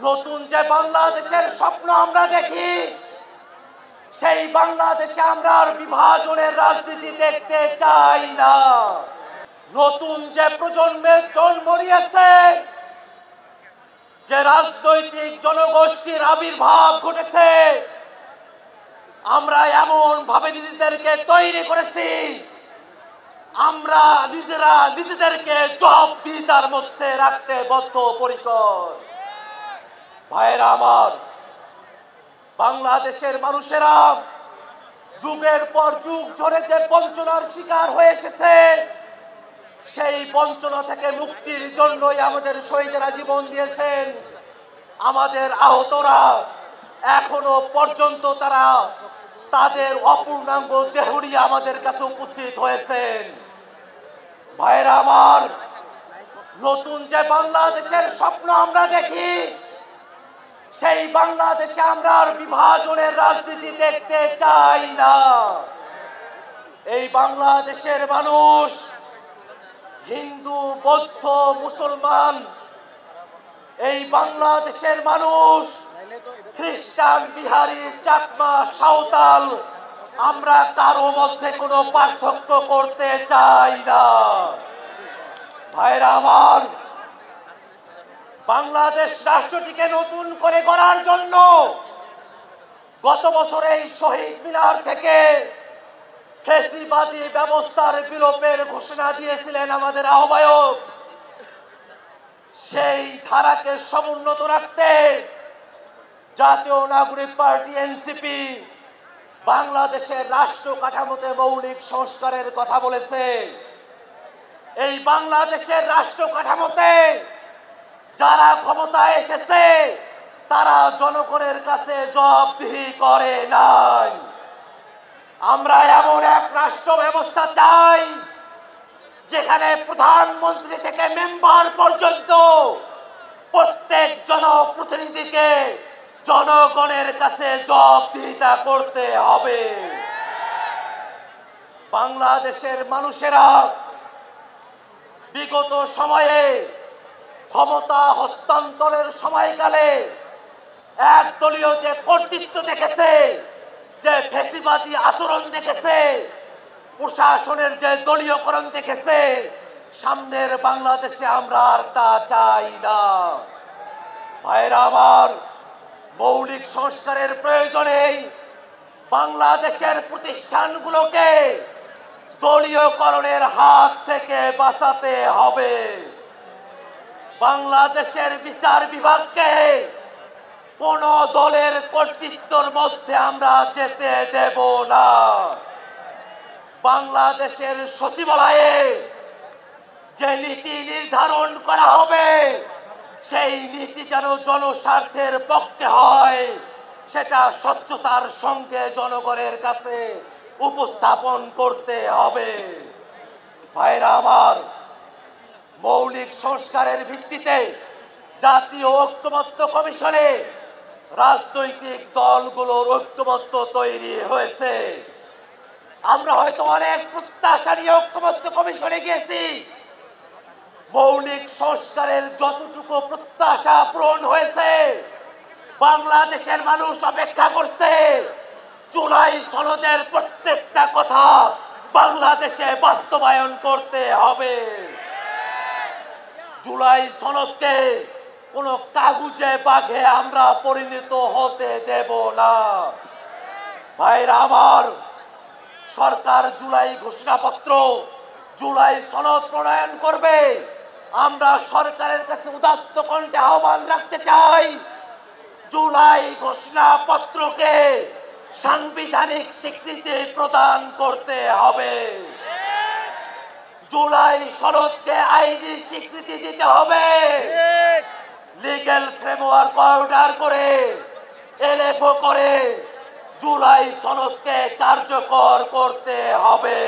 নতুন যে বাংলাদেশের স্বপ্ন আমরা দেখি, সেই বাংলাদেশে আমরা আর বিভাজনের রাজনীতি দেখতে চাই না। নতুন যে প্রজন্মের জন্ম নিয়েছে, যে রাজনৈতিক জনগোষ্ঠীর আবির্ভাব ঘটেছে, আমরা এমন ভাবে নিজেদেরকে তৈরি করেছি, আমরা নিজেরা নিজেদেরকে জবাবদিহিতার মধ্যে রাখতে বদ্ধপরিকর। ভাইয়েরা আমার, বাংলাদেশের মানুষেরা যুগের পর যুগ ধরে যে বঞ্চনার শিকার হয়ে এসেছে, সেই বঞ্চনা থেকে মুক্তির জন্যই আমাদের শহীদেরা জীবন দিয়েছেন। আমাদের আহতরা এখনো পর্যন্ত তারা তাদের অপূর্ণাঙ্গ দেহ নিয়ে আমাদের কাছে উপস্থিত হয়েছেন। ভাইয়েরা আমার, নতুন যে বাংলাদেশের স্বপ্ন আমরা দেখি, সেই বাংলাদেশে আমরা আর বিভাজনের রাজনীতি দেখতে চাই না। এই বাংলাদেশের মানুষ হিন্দু, বৌদ্ধ, মুসলমান, এই বাংলাদেশের মানুষ খ্রিস্টান, বিহারি, চাকমা, সাঁওতাল, আমরা কারো মধ্যে কোনো পার্থক্য করতে চাই না। ভাইরা আমার, বাংলাদেশ রাষ্ট্রটিকে নতুন করে গড়ার জন্য গত বছর এই শহীদ মিনার থেকে ফ্যাসিবাদী ব্যবস্থার বিলোপের ঘোষণা দিয়েছিলেন আমাদের আহ্বায়ক। সেই ধারাকে সমুন্নত রাখতে জাতীয় নাগরিক পার্টি এনসিপি বাংলাদেশের রাষ্ট্র কাঠামোতে মৌলিক সংস্কারের কথা বলেছে। এই বাংলাদেশের রাষ্ট্র কাঠামোতে যারা ক্ষমতায় এসেছে, তারা জনগণের কাছে জবাবদিহি করে নাই। আমরা এমন এক রাষ্ট্র ব্যবস্থা চাই, যেখানে প্রধানমন্ত্রী থেকে মেম্বার পর্যন্ত প্রত্যেক জনপ্রতিনিধিকে জনগণের কাছে জবাবদিহিতা করতে হবে। বাংলাদেশের মানুষেরা বিগত সময়ে ক্ষমতা হস্তান্তরের সময়কালে একদলীয় যে কর্তৃত্ব দেখেছে, যে ফ্যাসিবাদী আচরণ দেখেছে, প্রশাসনের যে দলীয়করণ দেখেছে, সামনের বাংলাদেশে আমরা আর তা চাই না। ভাইরা আমার, মৌলিক সংস্কারের প্রয়োজনে বাংলাদেশের প্রতিষ্ঠানগুলোকে দলীয়করণের হাত থেকে বাঁচাতে হবে। বাংলাদেশের বিচার বিভাগকে কোন দলের কর্তৃত্বের মধ্যে আমরা যেতে দেব না। বাংলাদেশের সচিবালয়ে যে নীতি নির্ধারণ করা হবে, সেই নীতি যেন জনস্বার্থের পক্ষে হয়, সেটা স্বচ্ছতার সঙ্গে জনগণের কাছে উপস্থাপন করতে হবে। ভাইরা আমার, মৌলিক সংস্কারের ভিত্তিতে জাতীয় ঐক্যমত্য কমিশনে রাজনৈতিক দলগুলোর ঐক্যমত্য তৈরি হয়েছে। আমরা হয়তো অনেক প্রত্যাশা নিয়ে ঐক্যমত্য কমিশনে গিয়েছি। মৌলিক সংস্কারের যতটুকু প্রত্যাশা পূরণ হয়েছে, বাংলাদেশের মানুষ অপেক্ষা করছে জুলাই সনদের প্রত্যেকটা কথা বাংলাদেশে বাস্তবায়ন করতে হবে। জুলাই সনদকে কোনো কাগজে বাঘে আমরা পরিণত হতে দেব না। ভাইরা আমার, সরকার জুলাই ঘোষণাপত্র, জুলাই সনদ প্রণয়ন করবে। আমরা সরকারের কাছে উদাত্ত কণ্ঠে আহ্বান রাখতে চাই, জুলাই ঘোষণাপত্রকে সাংবিধানিক স্বীকৃতি প্রদান করতে হবে। জুলাই সনদকে আইনি স্বীকৃতি দিতে হবে। লিগ্যাল ফ্রেমওয়ার্ক অর্ডার করে, এলএফও করে জুলাই সনদকে কার্যকর করতে হবে।